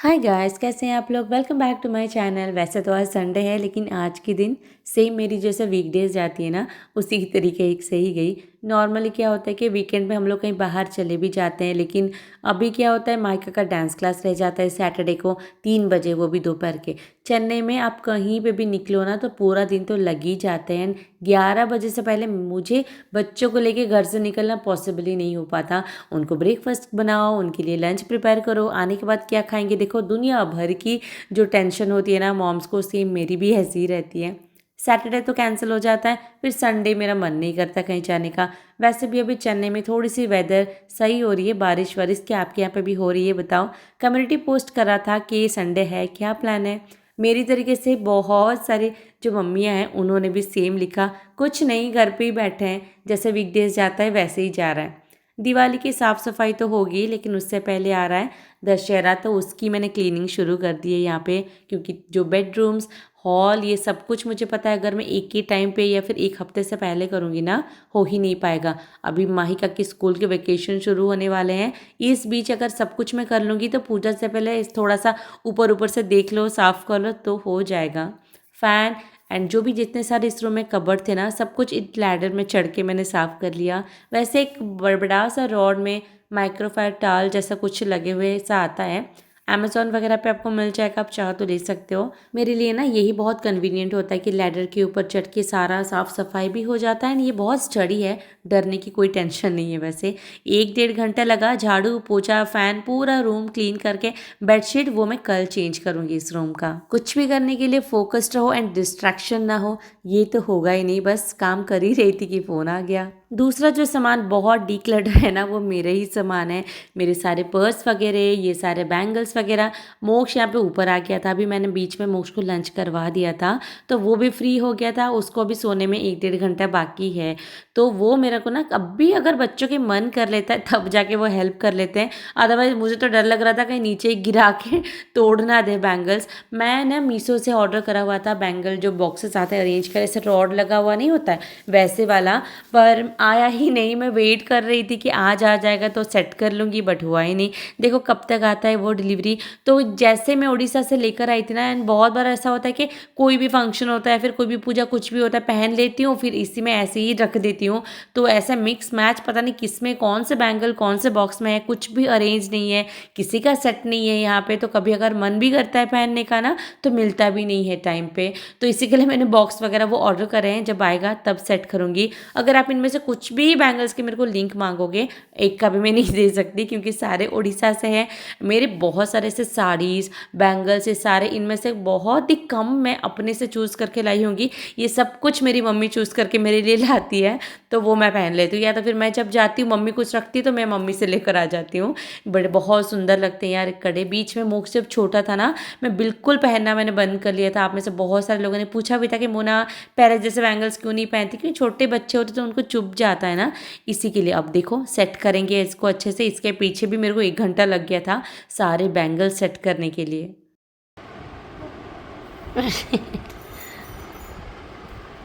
Hi guys, कैसे हैं आप लोग। Welcome back to my channel. वैसे तो आज संडे है, लेकिन आज के दिन सेम मेरी जैसे वीकडेज जाती है ना, उसी की तरीके से ही गई। नॉर्मली क्या होता है कि वीकेंड में हम लोग कहीं बाहर चले भी जाते हैं, लेकिन अभी क्या होता है, माइका का डांस क्लास रह जाता है सैटरडे को 3 बजे, वो भी दोपहर के। चेन्नई में आप कहीं पे भी निकलो ना तो पूरा दिन तो लग ही जाते हैं। 11 बजे से पहले मुझे बच्चों को लेके घर से निकलना पॉसिबल ही नहीं हो पाता। उनको ब्रेकफास्ट बनाओ, उनके लिए लंच प्रिपेयर करो, आने के बाद क्या खाएंगे। देखो, दुनिया भर की जो टेंशन होती है ना मॉम्स को, सेम मेरी भी ऐसी ही रहती है। सैटरडे तो कैंसिल हो जाता है, फिर संडे मेरा मन नहीं करता कहीं जाने का। वैसे भी अभी चेन्नई में थोड़ी सी वेदर सही हो रही है, बारिश वारिश। क्या आपके यहाँ पे भी हो रही है बताओ। कम्युनिटी पोस्ट करा था कि संडे है, क्या प्लान है। मेरी तरीके से बहुत सारे जो मम्मियाँ हैं उन्होंने भी सेम लिखा, कुछ नहीं, घर पे ही बैठे हैं, जैसे वीकडेज जाता है वैसे ही जा रहा है। दिवाली की साफ़ सफाई तो होगी, लेकिन उससे पहले आ रहा है दशहरा, तो उसकी मैंने क्लीनिंग शुरू कर दी है यहाँ पे। क्योंकि जो बेडरूम्स, हॉल, ये सब कुछ मुझे पता है, अगर मैं एक ही टाइम पे या फिर एक हफ्ते से पहले करूँगी ना, हो ही नहीं पाएगा। अभी माहिका की स्कूल के वेकेशन शुरू होने वाले हैं। इस बीच अगर सब कुछ मैं कर लूँगी तो पूजा से पहले थोड़ा सा ऊपर ऊपर से देख लो, साफ़ कर लो तो हो जाएगा। फ़ैन एंड जो भी जितने सारे इस रूम में कबर्ड थे ना, सब कुछ इस लैडर में चढ़ के मैंने साफ़ कर लिया। वैसे एक बड़ा सा रॉड में माइक्रोफाइबर टाल जैसा कुछ लगे हुए सा आता है, अमेज़ॉन वगैरह पे आपको मिल जाएगा, आप चाहो तो ले सकते हो। मेरे लिए ना यही बहुत कन्वीनियंट होता है कि लैडर के ऊपर चढ़ के सारा साफ़ सफाई भी हो जाता है। ये बहुत स्टडी है, डरने की कोई टेंशन नहीं है। वैसे 1 डेढ़ घंटा लगा, झाड़ू पोछा फैन पूरा रूम क्लीन करके। बेडशीट वो मैं कल चेंज करूँगी इस रूम का। कुछ भी करने के लिए फोकस्ड रहो एंड डिस्ट्रैक्शन ना हो, ये तो होगा ही नहीं। बस काम कर ही रही थी कि फ़ोन आ गया। दूसरा जो सामान बहुत डीक्लटर है ना, वो मेरे ही सामान है। मेरे सारे पर्स वगैरह, ये सारे बैंगल्स वगैरह। मोक्ष यहाँ पे ऊपर आ गया था, अभी मैंने बीच में मोक्ष को लंच करवा दिया था, तो वो भी फ्री हो गया था। उसको अभी सोने में 1 डेढ़ घंटा बाकी है, तो वो मेरे को ना अभी अगर बच्चों के मन कर लेता है तब जाके वो हेल्प कर लेते हैं। अदरवाइज मुझे तो डर लग रहा था कहीं नीचे गिरा के तोड़ ना दे बैंगल्स। मैं ना मीशो से ऑर्डर करा हुआ था बैंगल, जो बॉक्सेस आते हैं अरेंज कर, ऐसे रॉड लगा हुआ नहीं होता है वैसे वाला, पर आया ही नहीं। मैं वेट कर रही थी कि आज आ जाएगा तो सेट कर लूँगी, बट हुआ ही नहीं। देखो कब तक आता है वो डिलीवरी। तो जैसे मैं उड़ीसा से लेकर आई थी ना, एंड बहुत बार ऐसा होता है कि कोई भी फंक्शन होता है, फिर कोई भी पूजा कुछ भी होता है, पहन लेती हूँ, फिर इसी में ऐसे ही रख देती हूँ। तो ऐसा मिक्स मैच, पता नहीं किस में कौन से बैंगल कौन से बॉक्स में है, कुछ भी अरेंज नहीं है, किसी का सेट नहीं है यहाँ पे। तो कभी अगर मन भी करता है पहनने का ना, तो मिलता भी नहीं है टाइम पे। तो इसी के लिए मैंने बॉक्स वगैरह वो ऑर्डर करे हैं, जब आएगा तब सेट करूँगी। अगर आप इनमें से कुछ भी बैंगल्स के मेरे को लिंक मांगोगे, एक का भी मैं नहीं दे सकती, क्योंकि सारे उड़ीसा से हैं। मेरे बहुत सारे ऐसे साड़ीज़, बैंगल्स, ये सारे इनमें से बहुत ही कम मैं अपने से चूज़ करके लाई होंगी। ये सब कुछ मेरी मम्मी चूज़ करके मेरे लिए लाती है, तो वो मैं पहन लेती हूँ। या तो फिर मैं जब जाती हूँ, मम्मी कुछ रखती है तो मैं मम्मी से लेकर आ जाती हूँ। बड़े बहुत सुंदर लगते हैं यार कड़े। बीच में मुख जब छोटा था ना, मैं बिल्कुल पहनना मैंने बंद कर लिया था। आप में से बहुत सारे लोगों ने पूछा भी था कि मोना पैरेट जैसे बैंगल्स क्यों नहीं पहनती, क्योंकि छोटे बच्चे होते तो उनको चुभ जाता है ना, इसी के लिए। अब देखो सेट करेंगे इसको अच्छे से। इसके पीछे भी मेरे को 1 घंटा लग गया था सारे बैंगल्स सेट करने के लिए।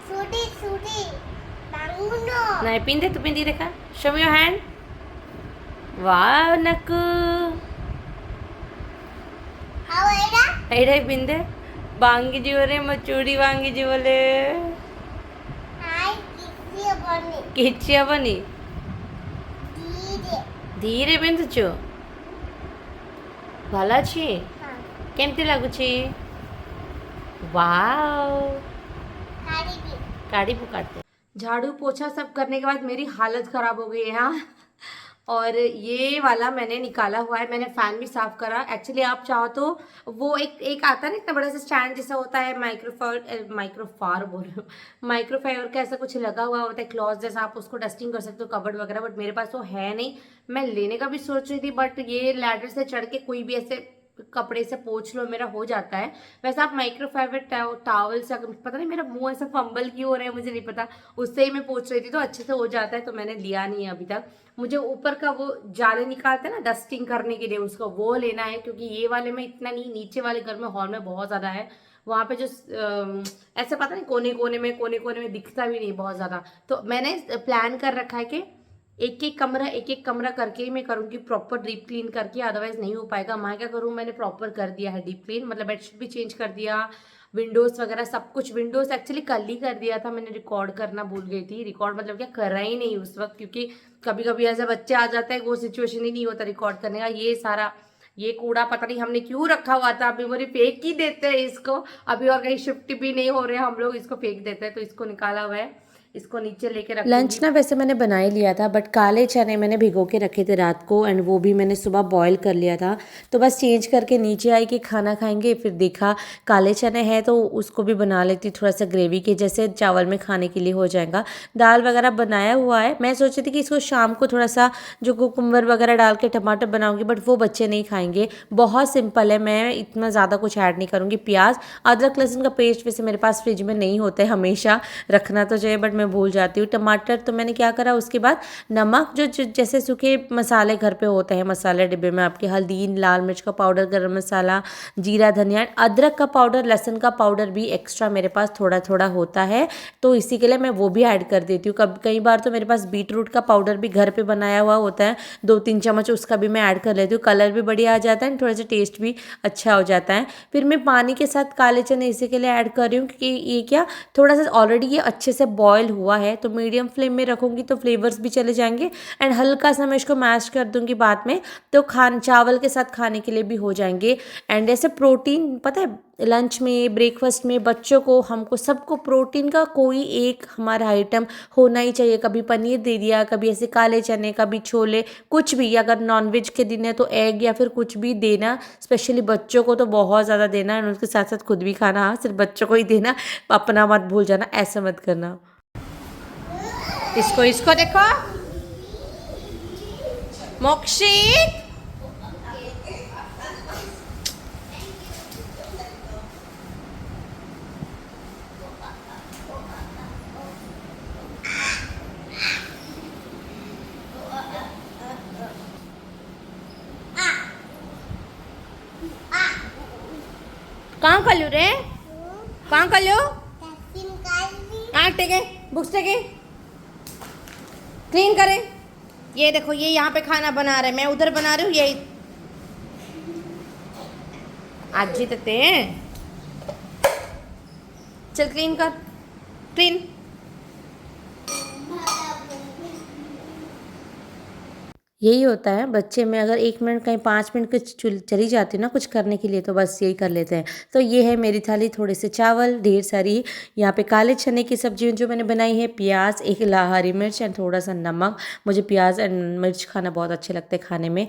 Sudi, Sudi, bangun dong. नहीं पिंदे, तू पिंदी देखा। Show me your hand. वाह नक्कू, Apa ya? ऐडे पिंदे वांगी जीवले मचूरी वांगी जीवले Hai, kisi apa nih? किच्ची बनी Dide. धीरे पिंधुचु ଭଲ ଅଛି। Hah, କେମିତି ଲାଗୁଛି? Wow, hari bi. गाड़ी पुकारते। झाड़ू पोछा सब करने के बाद मेरी हालत खराब हो गई है यहाँ। और ये वाला मैंने निकाला हुआ है, मैंने फैन भी साफ करा। एक्चुअली आप चाहो तो वो एक एक आता है ना, इतना बड़ा सा स्टैंड जैसा होता है, माइक्रोफार बोल रही हूँ, माइक्रोफाइबर का ऐसा कुछ लगा हुआ होता है क्लॉथ जैसा, आप उसको डस्टिंग कर सकते हो कबर्ड वगैरह, बट मेरे पास वो है नहीं। मैं लेने का भी सोच रही थी, बट ये लैडर से चढ़ के कोई भी ऐसे कपड़े से पोंछ लो, मेरा हो जाता है। वैसे आप माइक्रोफाइबर टावल से, अगर पता नहीं मेरा मुंह ऐसा फंबल क्यों हो रहा है मुझे नहीं पता, उससे ही मैं पोंछ रही थी तो अच्छे से हो जाता है, तो मैंने लिया नहीं है अभी तक। मुझे ऊपर का वो जाले निकालते हैं ना डस्टिंग करने के लिए, उसका वो लेना है, क्योंकि ये वाले में इतना नहीं, नीचे वाले घर में हॉल में बहुत ज़्यादा है। वहाँ पे जो ऐसे पता नहीं कोने कोने में दिखता भी नहीं बहुत ज़्यादा। तो मैंने प्लान कर रखा है कि एक एक कमरा करके ही मैं करूँगी प्रॉपर डीप क्लीन करके, अदरवाइज नहीं हो पाएगा। मैं क्या करूँ, मैंने प्रॉपर कर दिया है डीप क्लीन, मतलब बेडशीट भी चेंज कर दिया, विंडोज़ वगैरह सब कुछ। विंडोज़ एक्चुअली कल ही कर दिया था, मैंने रिकॉर्ड करना भूल गई थी। रिकॉर्ड मतलब क्या, करा ही नहीं उस वक्त, क्योंकि कभी कभी ऐसे बच्चे आ जाते हैं, वो सिचुएशन ही नहीं होता रिकॉर्ड करने का। ये सारा ये कूड़ा पता नहीं हमने क्यों रखा हुआ था, अभी बोरी फेंक ही देते हैं इसको, अभी और कहीं शिफ्ट भी नहीं हो रहे हम लोग, इसको फेंक देते हैं। तो इसको निकाला हुआ है, इसको नीचे लेके लंच रखूंगी। ना वैसे मैंने बना ही लिया था, बट काले चने मैंने भिगो के रखे थे रात को, एंड वो भी मैंने सुबह बॉईल कर लिया था। तो बस चेंज करके नीचे आई कि खाना खाएंगे, फिर देखा काले चने हैं तो उसको भी बना लेती, थोड़ा सा ग्रेवी के जैसे चावल में खाने के लिए हो जाएगा। दाल वगैरह बनाया हुआ है, मैं सोची थी कि इसको शाम को थोड़ा सा जो कुकुम्बर वगैरह डाल के टमाटर बनाऊंगी, बट वो बच्चे नहीं खाएंगे। बहुत सिंपल है, मैं इतना ज़्यादा कुछ ऐड नहीं करूँगी। प्याज अदरक लहसुन का पेस्ट वैसे मेरे पास फ्रिज में नहीं होता है, हमेशा रखना तो चाहिए बट मैं भूल जाती हूँ। टमाटर तो मैंने क्या करा, उसके बाद नमक जो जैसे सूखे मसाले घर पे होते हैं मसाले डिब्बे में आपके, हल्दी, लाल मिर्च का पाउडर, गरम मसाला, जीरा, धनिया, अदरक का पाउडर, लहसुन का पाउडर भी एक्स्ट्रा मेरे पास थोड़ा थोड़ा होता है, तो इसी के लिए मैं वो भी ऐड कर देती हूँ। कई बार तो मेरे पास बीट रूट का पाउडर भी घर पे बनाया हुआ होता है, 2-3 चम्मच उसका भी मैं ऐड कर लेती हूँ। कलर भी बढ़िया आ जाता है, थोड़ा सा टेस्ट भी अच्छा हो जाता है। फिर मैं पानी के साथ काले चने इसी के लिए ऐड कर रही हूँ, क्योंकि ये क्या थोड़ा सा ऑलरेडी ये अच्छे से बॉयल हुआ है, तो मीडियम फ्लेम में रखूँगी तो फ्लेवर्स भी चले जाएंगे, एंड हल्का सा मैं इसको मैश कर दूँगी बाद में, तो चावल के साथ खाने के लिए भी हो जाएंगे। एंड ऐसे प्रोटीन पता है, लंच में, ब्रेकफास्ट में बच्चों को, हमको सबको प्रोटीन का कोई एक हमारा आइटम होना ही चाहिए। कभी पनीर दे दिया, कभी ऐसे काले चने, कभी छोले, कुछ भी। अगर नॉनवेज के दिन है तो एग या फिर कुछ भी देना, स्पेशली बच्चों को तो बहुत ज़्यादा देना, और उसके साथ साथ खुद भी खाना। हाँ, सिर्फ बच्चों को ही देना, अपना मत भूल जाना, ऐसा मत करना। इसको इसको देखो मोक्षित, कहाँ कलू रे, कहाँ कलू, कैसी निकाली? टेके बुक्स टेके क्लीन करें। ये देखो, ये यहाँ पे खाना बना रहे, मैं उधर बना रही हूँ। ये आज जीतते हैं, चल क्लीन कर, क्लीन। यही होता है बच्चे में, अगर 1 मिनट कहीं 5 मिनट कुछ चली जाती है ना कुछ करने के लिए, तो बस यही कर लेते हैं। तो ये है मेरी थाली, थोड़े से चावल, ढेर सारी यहाँ पे काले चने की सब्जी जो मैंने बनाई है, प्याज, एक हरी मिर्च एंड थोड़ा सा नमक। मुझे प्याज एंड मिर्च खाना बहुत अच्छे लगते हैं खाने में।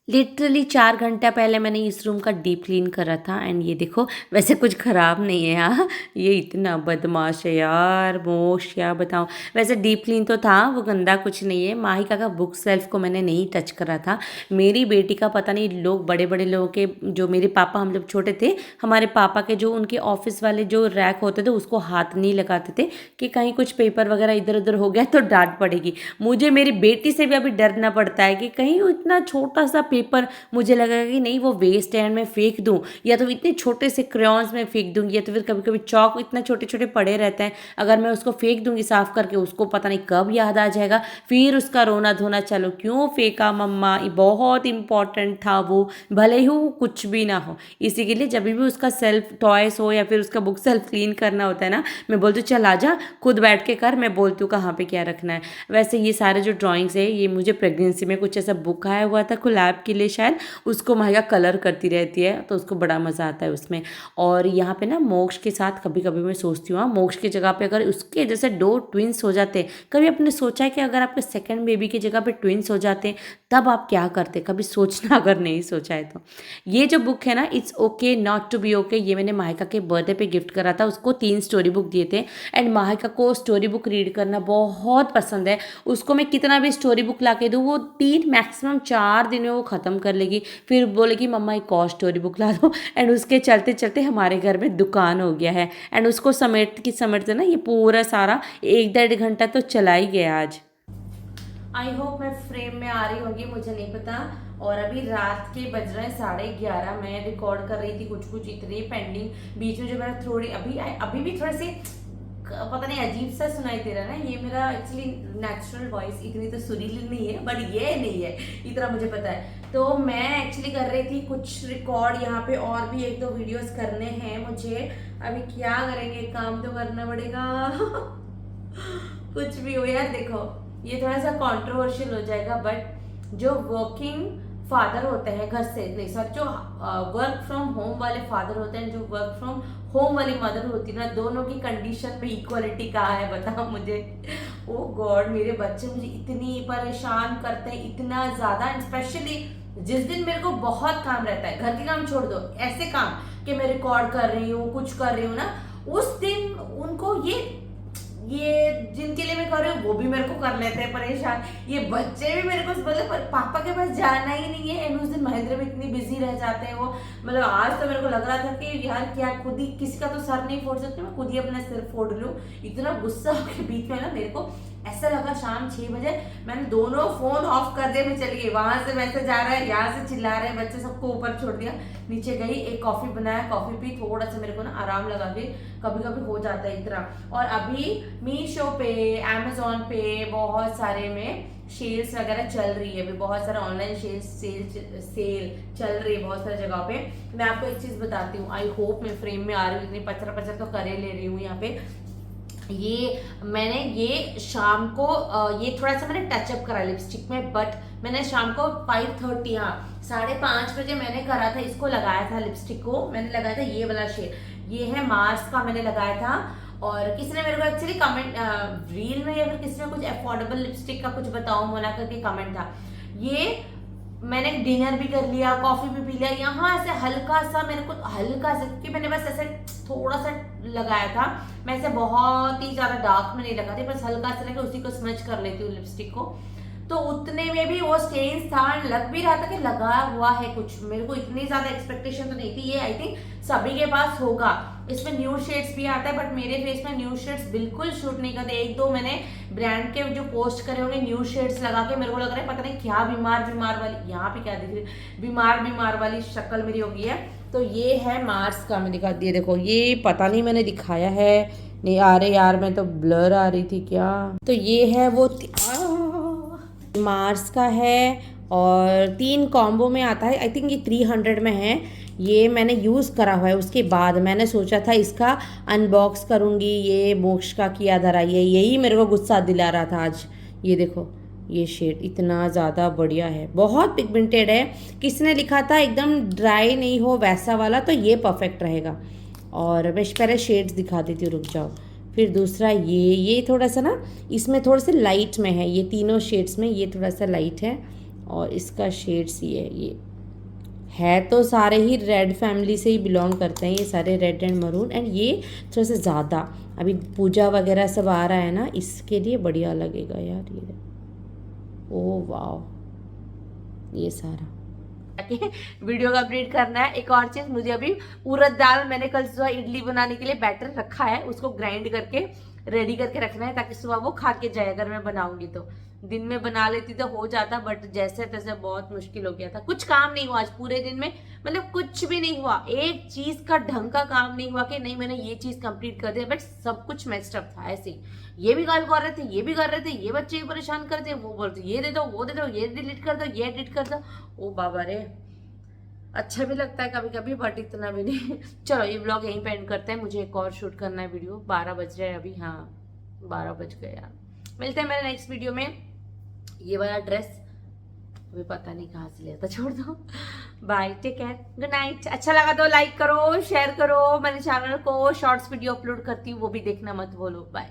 लिटरली 4 घंटा पहले मैंने इस रूम का डीप क्लीन करा था, एंड ये देखो, वैसे कुछ ख़राब नहीं है यार, ये इतना बदमाश है यार मोश, क्या बताऊँ। वैसे डीप क्लीन तो था, वो गंदा कुछ नहीं है। माहिका का बुक सेल्फ को मैंने नहीं टच करा था। मेरी बेटी का पता नहीं, लोग बड़े बड़े लोगों के, जो मेरे पापा, हम जब छोटे थे, हमारे पापा के जो उनके ऑफिस वाले जो रैक होते थे उसको हाथ नहीं लगाते थे, कि कहीं कुछ पेपर वगैरह इधर उधर हो गया तो डांट पड़ेगी। मुझे मेरी बेटी से भी अभी डरना पड़ता है कि कहीं वो इतना छोटा सा पेपर, मुझे लगा कि नहीं वो वेस्ट है, मैं फेंक दूं, या तो इतने छोटे से क्रेयॉन्स में फेंक दूंगी, या तो फिर कभी कभी चौक इतना छोटे छोटे पड़े रहते हैं, अगर मैं उसको फेंक दूंगी साफ करके, उसको पता नहीं कब याद आ जाएगा, फिर उसका रोना धोना, चलो क्यों फेंका मम्मा, ये बहुत इंपॉर्टेंट था वो, भले ही वो कुछ भी ना हो। इसी के लिए जब भी उसका सेल्फ टॉयस हो या फिर उसका बुक सेल्फ क्लीन करना होता है ना, मैं बोलती हूँ चल आजा खुद बैठ के कर, मैं बोलती हूँ कहाँ पे क्या रखना है। वैसे ये सारे जो ड्राइंग्स है, ये मुझे प्रेगनेंसी में कुछ ऐसा बुक आया हुआ था कोलैब के लिए शायद, उसको महिका कलर करती रहती है, तो उसको बड़ा मज़ा आता है उसमें। और यहाँ पे ना मोक्ष के साथ कभी कभी मैं सोचती हूँ, मोक्ष की जगह पे अगर उसके जैसे 2 ट्विंस हो जाते, कभी आपने सोचा है कि अगर आपके सेकंड बेबी की जगह पे ट्विंस हो जाते तब आप क्या करते? कभी सोचना, अगर नहीं सोचा है तो। ये जो बुक है ना, it's okay not to be okay, ये मैंने माहिका के बर्थडे पे गिफ्ट करा था, उसको 3 स्टोरी बुक दिए थे, एंड माहिका को स्टोरी बुक रीड करना बहुत पसंद है। उसको मैं कितना भी स्टोरी बुक ला के दूँ, वो 3 मैक्सिमम 4 दिन में वो ख़त्म कर लेगी, फिर बोलेगी मम्मा एक और स्टोरी बुक ला दो। एंड उसके चलते चलते हमारे घर में दुकान हो गया है, एंड उसको समेटते ना ये पूरा सारा 1-1.5 घंटा तो चला ही गया आज। आई होप मैं फ्रेम में आ रही होगी, मुझे नहीं पता। और अभी रात के बज रहे हैं 11:30, मैं रिकॉर्ड कर रही थी कुछ इतनी पेंडिंग, बीच में जो मेरा थोड़ी अभी भी थोड़े से पता नहीं अजीब सा सुनाई दे रहा है ना। ये मेरा एक्चुअली नेचुरल वॉइस इतनी तो सुरीली नहीं है, बट ये नहीं है इतना मुझे पता है। तो मैं एक्चुअली कर रही थी कुछ रिकॉर्ड यहाँ पे, और भी 1-2 वीडियोस करने हैं मुझे। अभी क्या करेंगे, काम तो करना पड़ेगा। कुछ भी हो यार, देखो ये थोड़ा सा कंट्रोवर्शियल हो जाएगा, बट जो वर्किंग फादर होते हैं घर से, नहीं सर, जो वर्क फ्रॉम होम वाले फादर होते हैं, जो वर्क फ्रॉम होम वाली मदर होती है ना, दोनों की कंडीशन में इक्वालिटी कहाँ है बताओ मुझे। ओ गॉड, मेरे बच्चे मुझे इतनी परेशान करते हैं, इतना ज्यादा। स्पेशली जिस दिन मेरे को बहुत काम रहता है, घर के काम छोड़ दो, ऐसे काम कि मैं रिकॉर्ड कर रही हूँ, कुछ कर रही हूँ ना, उस दिन उनको ये जिनके लिए मैं कर रही हूँ वो भी मेरे को कर लेते हैं परेशान। ये बच्चे भी मेरे को बोले पर पापा के पास जाना ही नहीं है। एंड उस दिन महेंद्र में इतनी बिजी रह जाते हैं वो, मतलब आज तो मेरे को लग रहा था कि यार क्या खुद ही किसी का तो सर नहीं फोड़ सकती, मैं खुद ही अपना सिर फोड़ लूं। इतना गुस्सा के बीच में ना मेरे को ऐसा लगा, शाम 6 बजे मैंने दोनों फोन ऑफ कर दिए, मैं चली गई। वहां से मैसेज आ रहा है, यहाँ से चिल्ला रहे हैं बच्चे, सबको ऊपर छोड़ दिया, नीचे गई, एक कॉफी बनाया, कॉफी पी, थोड़ा सा मेरे को ना आराम लगा। फिर कभी कभी हो जाता है इतना। और अभी मीशो पे, अमेजोन पे बहुत सारे में सेल्स वगैरह चल रही है, अभी बहुत सारा ऑनलाइन सेल चल रही है बहुत सारी जगह पे। मैं आपको एक चीज बताती हूँ, आई होप मैं फ्रेम में आ रही हूँ, इतनी पचर तो करे ले रही हूँ यहाँ पे। ये मैंने ये शाम को ये थोड़ा सा मैंने टचअप करा लिपस्टिक में, बट मैंने शाम को 5:30, हाँ 5:30 बजे मैंने करा था, इसको लगाया था लिपस्टिक को, मैंने लगाया था ये वाला शेड, ये है मार्स का मैंने लगाया था। और किसी ने मेरे को एक्चुअली कमेंट रील में या फिर किसी ने कुछ अफोर्डेबल लिपस्टिक का कुछ बताओ मोना करके कमेंट था। ये मैंने डिनर भी कर लिया, कॉफी भी पी लिया, यहाँ ऐसे हल्का सा मेरे को, हल्का सा, क्योंकि मैंने बस ऐसे थोड़ा सा लगाया था, मैं ऐसे बहुत ही ज्यादा डार्क में नहीं लगाती, बस हल्का सा लगा, उसी को स्मच कर लेती हूँ लिपस्टिक को। तो उतने में भी वो स्टेन्स था, लग भी रहा था कि लगा हुआ है कुछ, मेरे को इतनी ज्यादा एक्सपेक्टेशन तो नहीं थी। ये आई थिंक सभी के पास होगा, इसमें न्यू शेड्स भी आता है, बट मेरे फेस में न्यू शेड्स बिल्कुल शूट नहीं करते। 1-2 मैंने ब्रांड के जो पोस्ट करे होंगे न्यू शेड्स लगा के, मेरे को लग रहा है पता नहीं क्या बीमार वाली, यहाँ पे क्या दिख रही है, बीमार वाली शक्ल मेरी हो गई है। तो ये है मार्स का, मैं दिखा दिए, देखो ये पता नहीं मैंने दिखाया है नहीं, आ रहे यार, मैं तो ब्लर आ रही थी क्या। तो ये है वो मार्स का है, और 3 कॉम्बो में आता है, आई थिंक ये 300 में है। ये मैंने यूज़ करा हुआ है, उसके बाद मैंने सोचा था इसका अनबॉक्स करूँगी। ये मोक्ष का किया धरा, यही मेरे को गुस्सा दिला रहा था आज। ये देखो ये शेड इतना ज़्यादा बढ़िया है, बहुत पिगमेंटेड है। किसने लिखा था एकदम ड्राई नहीं हो वैसा वाला, तो ये परफेक्ट रहेगा। और मैं पहले शेड्स दिखा देती हूँ, रुक जाओ। फिर दूसरा ये थोड़ा सा ना, इसमें थोड़ा सा लाइट में है, ये तीनों शेड्स में ये थोड़ा सा लाइट है। और इसका शेड्स ये है तो सारे ही रेड फैमिली से ही बिलोंग करते हैं, ये सारे रेड एंड मरून, एंड ये थोड़ा सा ज़्यादा, अभी पूजा वगैरह सब आ रहा है ना, इसके लिए बढ़िया लगेगा यार ये। ओ वाह, ये सारा वीडियो का अपडेट करना है। एक और चीज, मुझे अभी उड़द दाल, मैंने कल सुबह इडली बनाने के लिए बैटर रखा है, उसको ग्राइंड करके रेडी करके रखना है, ताकि सुबह वो खा के जाए। अगर मैं बनाऊंगी तो दिन में बना लेती तो हो जाता, बट जैसे तैसे बहुत मुश्किल हो गया था। कुछ काम नहीं हुआ आज पूरे दिन में, मतलब कुछ भी नहीं हुआ, एक चीज का ढंग का काम नहीं हुआ कि नहीं मैंने ये चीज कंप्लीट कर दिया, बट सब कुछ मेस्ड अप था ऐसे ही। ये भी कॉल कर रहे थे, ये भी कर रहे थे, ये बच्चे परेशान करते, वो बोलते ये दे दो, वो दे दो, ये डिलीट कर दो, ये एडिट कर दो। ओ बाबा रे, अच्छा भी लगता है कभी कभी, बट इतना भी नहीं। चलो ये व्लॉग यहीं पे एंड करते हैं, मुझे एक और शूट करना है वीडियो। 12 बज रहे हैं अभी, हाँ 12 बज गए यार। मिलते हैं मेरे नेक्स्ट वीडियो में। ये वाला ड्रेस अभी पता नहीं कहाँ से लिया था, छोड़ दो। Bye, take care, good night. अच्छा लगा तो लाइक करो, शेयर करो, मेरे चैनल को शॉर्ट्स वीडियो अपलोड करती हूँ, वो भी देखना मत भूलो। बाय।